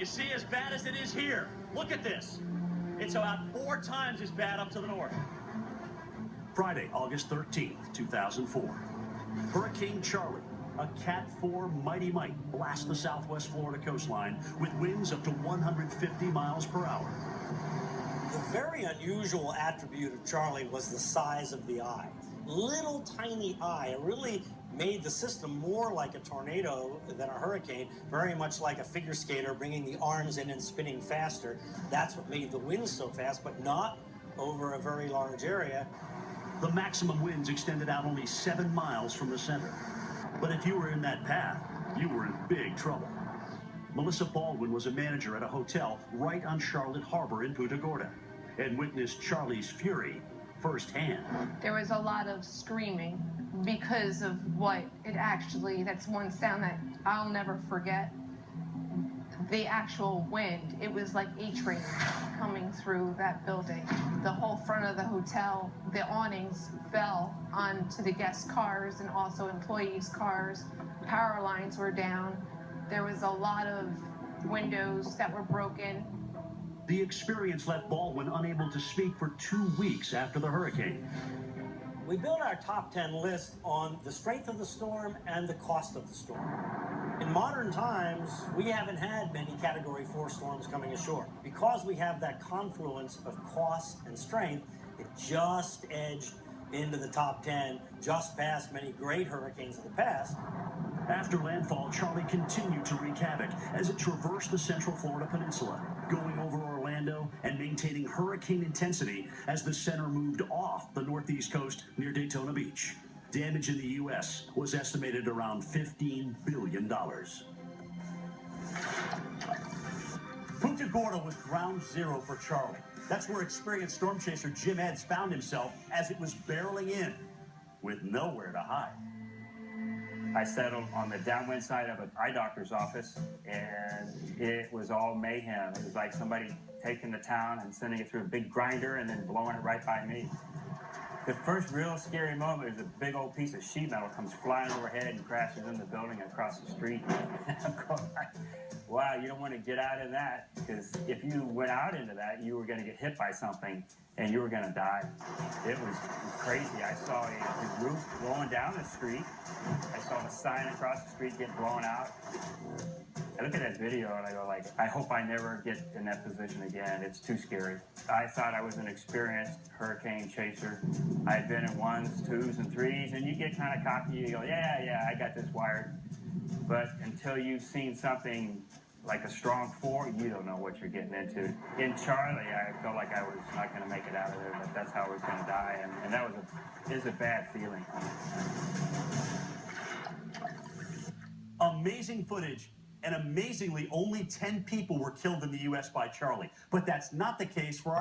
you see as bad as it is here? Look at this. It's about 4 times as bad up to the north. Friday, August 13th, 2004. Hurricane Charley, a Cat 4 mighty might, blasts the southwest Florida coastline with winds up to 150 miles per hour. The very unusual attribute of Charley was the size of the eye. Little tiny eye. It really made the system more like a tornado than a hurricane, very much like a figure skater bringing the arms in and spinning faster. That's what made the winds so fast, but not over a very large area. The maximum winds extended out only 7 miles from the center. But if you were in that path, you were in big trouble. Melissa Baldwin was a manager at a hotel right on Charlotte Harbor in Punta Gorda and witnessed Charley's fury firsthand. There was a lot of screaming because of what it actually, that's one sound that I'll never forget. The actual wind, it was like a train coming through that building. The whole front of the hotel, the awnings fell onto the guest cars and also employees' cars. Power lines were down. There was a lot of windows that were broken. The experience left Baldwin unable to speak for 2 weeks after the hurricane. We built our top 10 list on the strength of the storm and the cost of the storm. In modern times, we haven't had many Category 4 storms coming ashore. Because we have that confluence of cost and strength, it just edged into the top 10, just past many great hurricanes of the past. After landfall, Charley continued to wreak havoc as it traversed the central Florida peninsula, going over Orlando and maintaining hurricane intensity as the center moved off the northeast coast near Daytona Beach. Damage in the U.S. was estimated around $15 billion. Punta Gorda was ground zero for Charley. That's where experienced storm chaser Jim Edds found himself as it was barreling in with nowhere to hide. I settled on the downwind side of an eye doctor's office, and it was all mayhem. It was like somebody taking the town and sending it through a big grinder and then blowing it right by me. The first real scary moment is a big old piece of sheet metal comes flying overhead and crashes in the building across the street. I'm going like, wow, you don't want to get out in that, because if you went out into that, you were going to get hit by something and you were going to die. It was crazy. I saw a roof blowing down the street. I saw the sign across the street get blown out. I look at that video and I go like, I hope I never get in that position again. It's too scary. I thought I was an experienced hurricane chaser. I had been in 1s, 2s, and 3s, and you get kind of cocky. You go, yeah, I got this wired. But until you've seen something like a strong 4, you don't know what you're getting into. In Charley, I felt like I was not going to make it out of there, but that's how I was going to die, and that was a bad feeling. Amazing footage, and amazingly, only 10 people were killed in the U.S. by Charley. But that's not the case for our